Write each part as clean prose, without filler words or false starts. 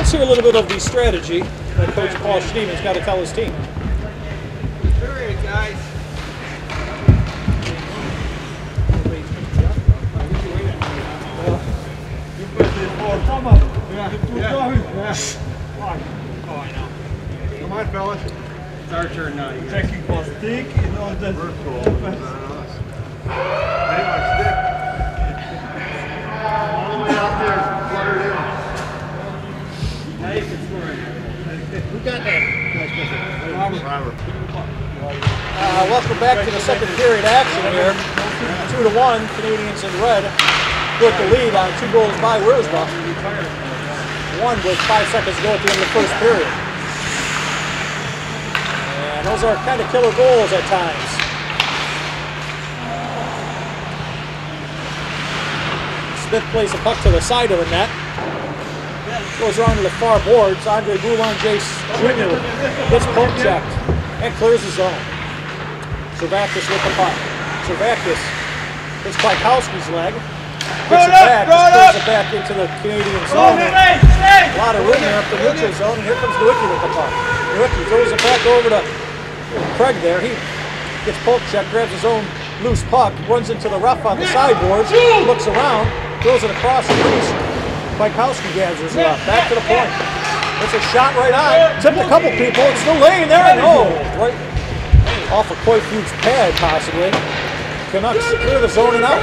let's hear a little bit of the strategy that Coach Paul Schneeman's got to tell his team. All right, guys. Come on, fellas. It's our turn now. You guys. Checking for stick in order. We're cool. Anyway, stick. All the way out there, flutter it in. Now you can score it. Who got that? Robert. Welcome back to the second period action here. 2-1, Canadians in red. With the lead on 2 goals by Wiersma. One with 5 seconds to go at the end of the first period. And those are kind of killer goals at times. Smith plays the puck to the side of the net. Goes around to the far boards. Andre Boulanger Jr. gets poke checked and clears the zone. Servakis with the puck. Servakis hits Kwiatkowski's leg. Gets it back, just throws it back into the Canadian zone. A lot of room there up the neutral zone, and here comes Nowicki with the puck. Nowicki throws it back over to Craig there. He gets poke checked, grabs his own loose puck, runs into the rough on the sideboards, looks around, throws it across the crease. Kwiatkowski gathers it up, back to the point. It's a shot right on, tipped a couple people, it's still laying there, and right off of Koifu's pad possibly. Canucks clear the zone and out.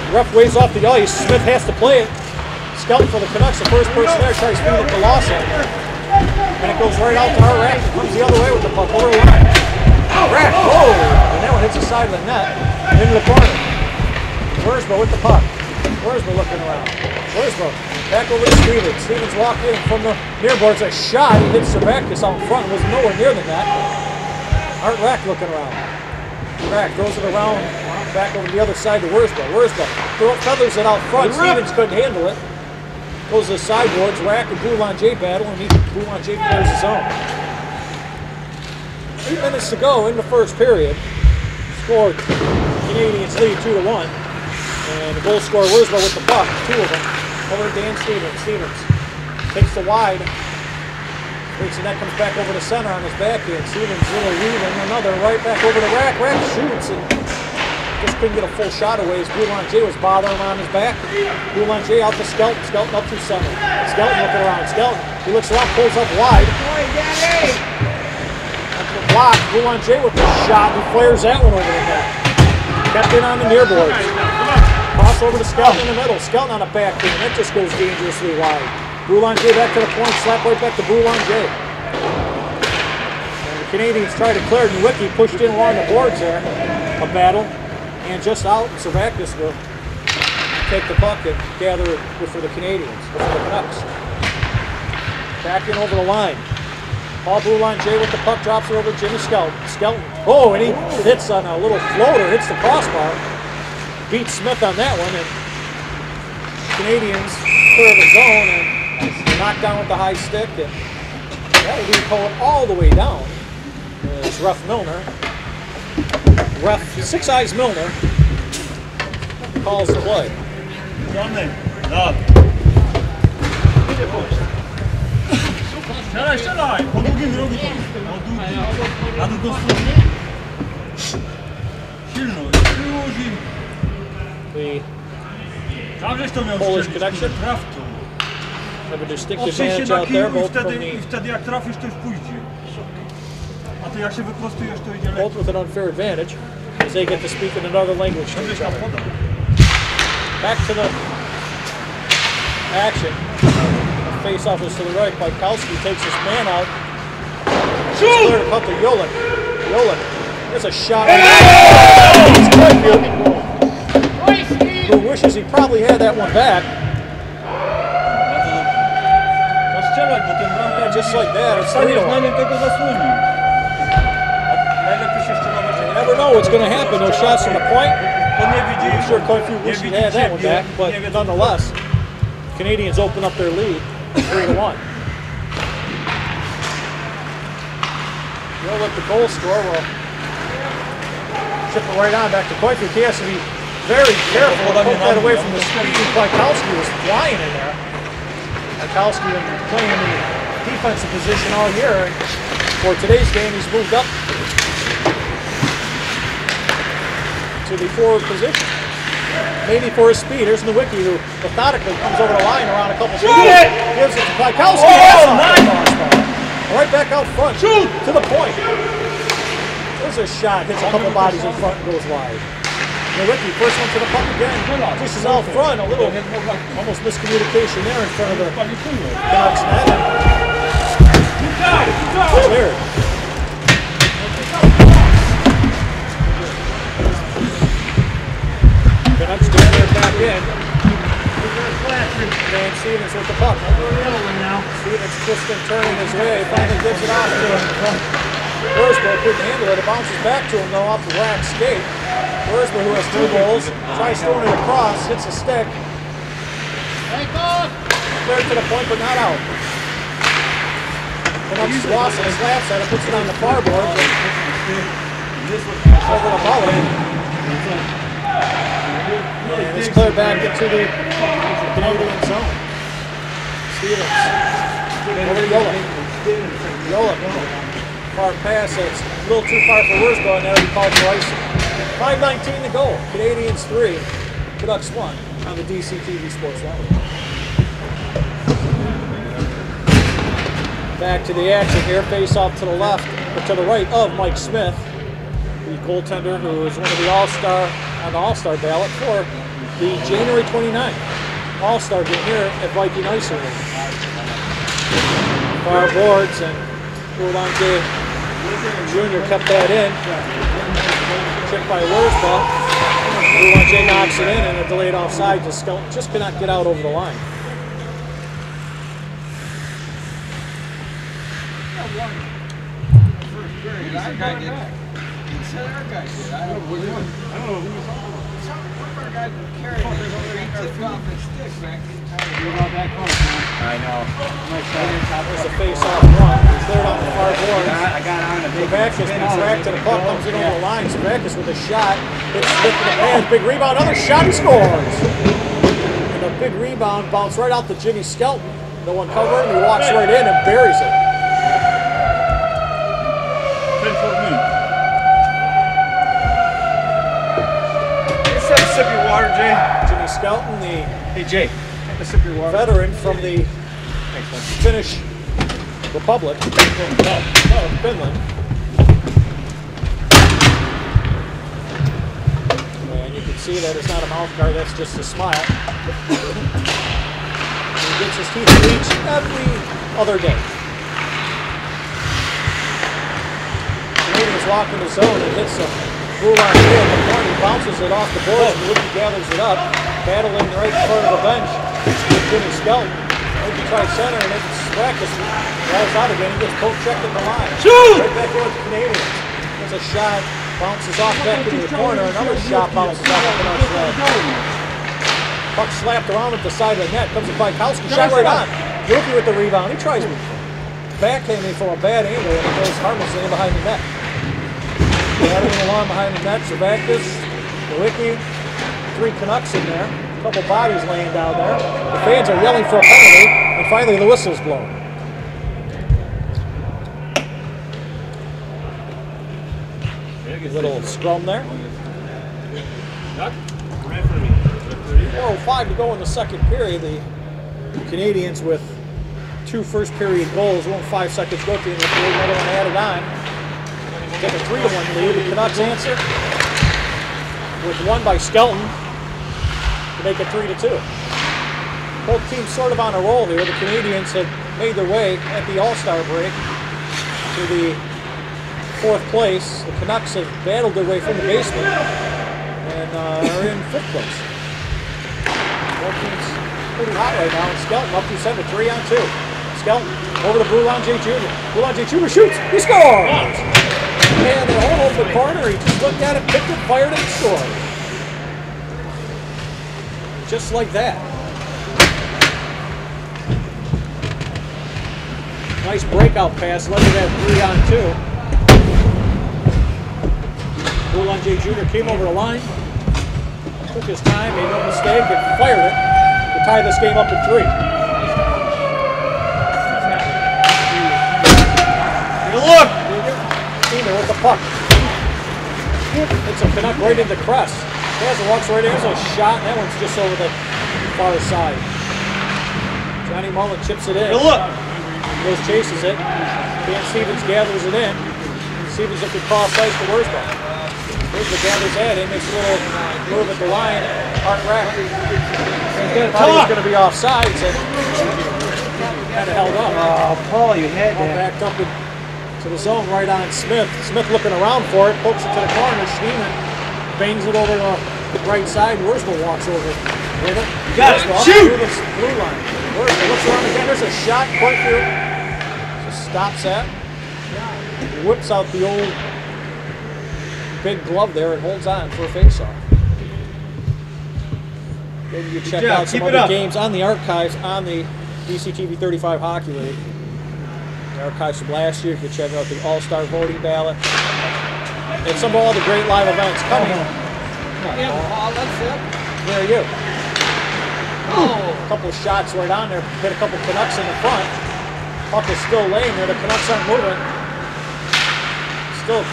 Ref waves off the ice. Smith has to play it. Skelton for the Canucks, the first person there, tries to feed it to Lawson. And it goes right out to our rack. It comes the other way with the puck over the line. Rack, whoa! And that one hits the side of the net, into the corner. Wiersma with the puck. Wiersma looking around. Wiersma back over to Stevens. Stevens walked in from the near boards. A shot. He hits Servakis out in front. Was nowhere near the net. Art Rack looking around. Rack throws it around. Back over the other side to Wiersma. Wiersma feathers it out front. Stevens couldn't handle it. Goes to the sideboards. Rack and Boulanger battle, and Boulanger clears his zone. 8 minutes to go in the first period. Scored. Canadians lead 2-1. And the goal scorer Wiersma with the puck. 2 of them. Over to Dan Stevens. Stevens takes the wide. Breaks the net, comes back over to center on his backhand. Stevens little lead and another right back over to Rack. Rack shoots and just couldn't get a full shot away as Boulanger was bothering him on his back. Boulanger out to Skelton. Skelton up to center. Skelton looking around. Skelton, he looks around, pulls up wide. Up the block. Boulanger with the shot. He flares that one over the net. Kept in on the near boards. Cross over to Skelton in the middle. Skelton on a backhand. That just goes dangerously wide. Boulanger back to the point. Slap right back to Boulanger. And the Canadians try to clear. Nowicki pushed in along the boards there. A battle. And just out, Servakis will take the puck and gather it for the Canadians, or for the Canucks. Back in over the line. Paul Boulanger with the puck, drops it over to Jimmy Skelton. Skelton, oh, and he hits on a little floater, hits the crossbar. Beats Smith on that one, and Canadians clear the zone and knocked down with the high stick. And that will be called all the way down. It's Ref Milner. Ref Six Eyes Milner calls the play. The Polish connection. Have a distinct advantage out there, both from both with an unfair advantage as they get to speak in another language to each other. Back to the action. The face-off is to the right. Kwiatkowski takes his man out. It's clear to cut to Jolik. Jolik, there's a shot. Who wishes he probably had that one back. Yeah, just like that. It's 3-1. You never know what's going to happen. Those shots from the point. I'm sure quite a few wish he had that one back, but nonetheless, Canadians open up their lead 3-1. You'll let the goal score. We'll ship it right on back to Koifu. He has to be very careful to put that away from the speed. Kwiatkowski was flying in there. Kwiatkowski been playing in the defensive position all year. And for today's game, he's moved up to the forward position. Maybe for his speed. Here's Nowicki, who methodically comes over the line around a couple of feet. Gives it to Kwiatkowski. Oh, nice! Right back out front. Shoot! To the point. There's a shot. Hits a couple bodies in front and goes wide. Nowicki, first one to the puck again. Dishes out front. A little almost miscommunication there in front of the Canucks net. Cleared. Canucks down there back in. Dan Stevens with the puck. Stevens twisting, turning his way. Finally gives it off to Wurzburg. Couldn't handle it. It bounces back to him though off the black skate. Wurzburg, who has 2 goals, tries throwing it across, hits a stick. Cleared to the point, but not out. Canucks lost and slaps at it, puts it on the far board. Over the mullet. And it's cleared back into the Canadian zone. Stevens. Over to Yola. Yola. Far pass. That's a little too far for Wurzburg, and that'll be called for icing. 5:19 to go. Canadiens 3. Canucks 1 on the DCTV Sports Network. Back to the action here. Face off to the left, or to the right of Mike Smith, the goaltender who is one of the All-Star on the All-Star ballot for the January 29th All-Star game here at Viking Ice Arena. Far boards and Boulanger Jr. kept that in. Chipped by Wurzburg. Boulanger knocks it in and a delayed offside. Just cannot get out over the line. Our guy did. He said our guy did. I don't know who was Some of our guys were carrying it over. He tipped off his stick back in time. I know. There's a face-off one. Cleared off the far board. I got on a big Zabakis being tracked to the puck, comes in over the line. Zabakis with a shot. Hits stick in the hands. Big rebound. Another shot. He scores. And a big rebound bounced right out to Jimmy Skelton. No one covering. He walks right in and buries it. Sip your water, Jay. Jimmy Skelton, the Sip your water. veteran from the Finnish Republic, Finland. And you can see that it's not a mouth guard, that's just a smile. He gets his teeth bleached every other day. Canadiens walking the zone and hits some Boulanger in the corner. He bounces it off the boards and Wookie gathers it up. Battling right in front of the bench with Jimmy Skelton. Wookie tries center and it's Zabakis rolls out again. He gets poke checked at the line. Shoot! Right back towards the Canadiens. There's a shot, bounces off back into the corner. Another shot bounces off the Canucks leg. Puck slapped around at the side of the net. Comes to Kwiatkowski. Shot right on. Wookie with the rebound. He tries backhanding from a bad angle and it goes harmlessly in behind the net. Battling along behind the net, Zabakis, Nowicki, 3 Canucks in there, a couple bodies laying down there. The fans are yelling for a penalty, and finally the whistle's blown. A little scrum there. 4:05 to go in the second period. The Canadiens with 2 first period goals, 5 seconds go at the end of the period, another one added on. Take a 3-1 lead. The Canucks answer with one by Skelton to make it 3-2. Both teams sort of on a roll here. The Canadiens have made their way at the All-Star break to the 4th place. The Canucks have battled their way from the basement and are in 5th place. Both teams pretty hot right now. And Skelton up to center, 3-on-2. Skelton over to Boulanger Jr. Boulanger Jr. shoots. He scores! And the whole open corner, he just looked at it, picked it, fired it, and scored. Just like that. Nice breakout pass, led to that 3-on-2. Boulanger Jr. came over the line, took his time, made no mistake, and fired it to tie this game up at 3. Look! Steamer with the puck. It's a Canuck right into Cress. As it walks right in, there's a shot, and that one's just over the far side. Johnny Mullen chips it in. Look! Goes chases it. Dan Stevens gathers it in. Stevens looking cross ice to Wurzbach. Wurzbach gathers that in, makes a little move at the line. Art Rack. Again, thought he was going to be offsides and kind of held up. Oh, Paul, you had Ball that. backed up into the zone right on Smith. Smith looking around for it, pokes it to the corner. Schneeman bangs it over the right side. Wurzbach walks over with it. Got it. Wurzbach Shoot! through the blue line. Wurzbach looks around again. There's a shot. Cornfield just stops that. Whips out the old big glove there and holds on for a face-off. Then you check out some other games on the archives on the DCTV 35 Hockey League. The archives from last year, you can check out the All-Star voting ballot. And some of all the great live events coming. Yeah, Paul, that's it. There you. Oh. A couple of shots right on there. Hit a couple Canucks in the front. Puck is still laying there. The Canucks aren't moving. Still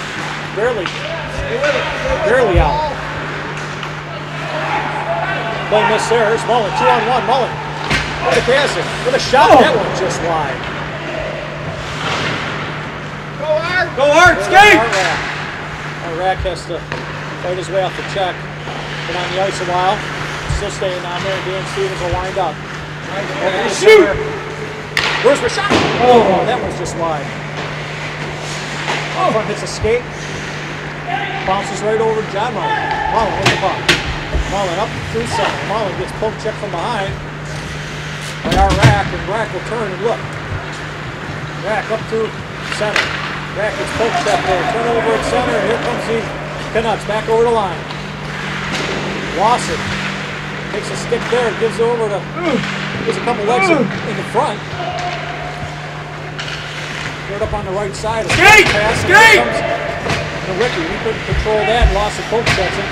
barely out. Play miss there. Here's Mullen. 2-on-1. Mullen with a pass it. With a shot. Oh. That one just wide. Go Art! Go, Art, skate! Rack has to fight his way off the check. Been on the ice a while. Still staying on there. Dan Stevens will wind up. Shoot! Where's the shot? Oh, that one's just wide. Front hits a skate. Bounces right over to John Mullen. Mullen with the puck. Mullen up through center. Mullen gets poke check from behind by our Rack, and Rack will turn and look. Rack up through center. Rack gets poke check there. Turn over at center, and here comes the Canucks back over the line. Lawson takes a stick there, gives it over to. There's a couple legs in the front. Right up on the right side. Skate! Skate! The Ricky, he couldn't control that. Lost the poke checks it.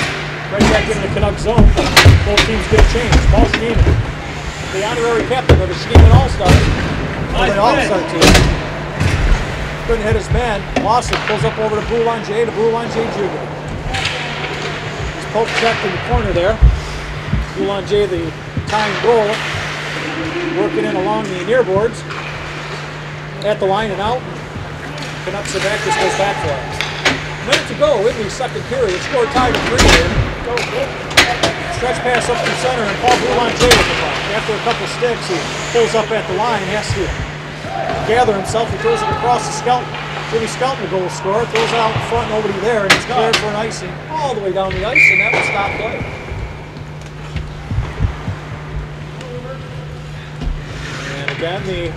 Right back into the Canucks zone. Both teams get a change. Paul Schneeman, the honorary captain of the Schneeman All-Stars. The All-Star team. Couldn't hit his man. Lawson pulls up over to Boulanger Jr. He's poke checked in the corner there. Boulanger, the tying goal, working in along the near boards. At the line and out. Canucks are back. This goes back for it. A minute to go in the second period. Score tied at 3 here. Stretch pass up the center and Paul Boulanger with the puck. After a couple sticks, he pulls up at the line. He has to gather himself. He throws it across the Skelton. Jimmy Skelton, the goal scorer, throws it out in front. Nobody there, and it's cleared for an icing all the way down the ice, and that will stop play. And again, the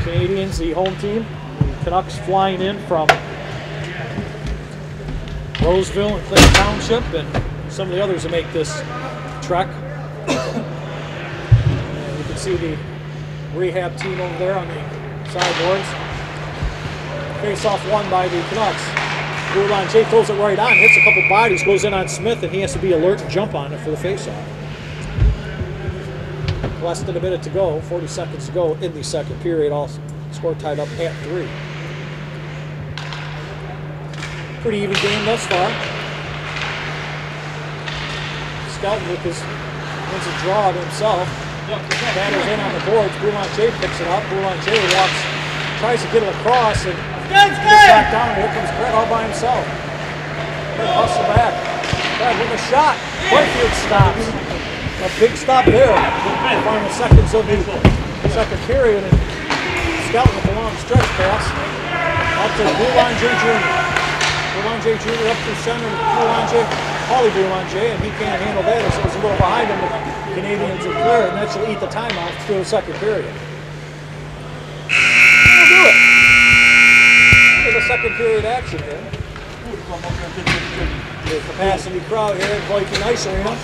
Canadiens, the home team. The Canucks flying in from Roseville and Clinton Township, and some of the others that make this trek. And you can see the rehab team over there on the sideboards. Face-off won by the Canucks. Boulanger throws it right on, hits a couple bodies, goes in on Smith, and he has to be alert and jump on it for the face-off. Less than a minute to go, 40 seconds to go in the second period. All score tied up at 3. Pretty even game thus far. Skelton with his wins a draw to himself. Batters in on the boards. Boulanger picks it up. Boulanger walks, tries to get it across, and gets back down. Here comes Brett all by himself. Brett hustle back. Brett with a shot. Whitefield stops. A big stop there. Final seconds of the second period, and Skelton with a long stretch pass up to Boulanger Jr. Boulanger Jr. up through center to Boulanger, Paulie Boulanger, and he can't handle that, so it's a little behind him. The Canadiens are clear, and that should eat the timeout through the second period. We'll do it. For the second period action here. The capacity crowd here at Viking Ice Arena.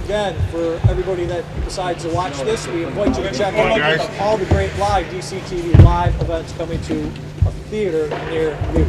Again, for everybody that decides to watch this, we invite you to check out all the great live DCTV live events coming to a theater near you.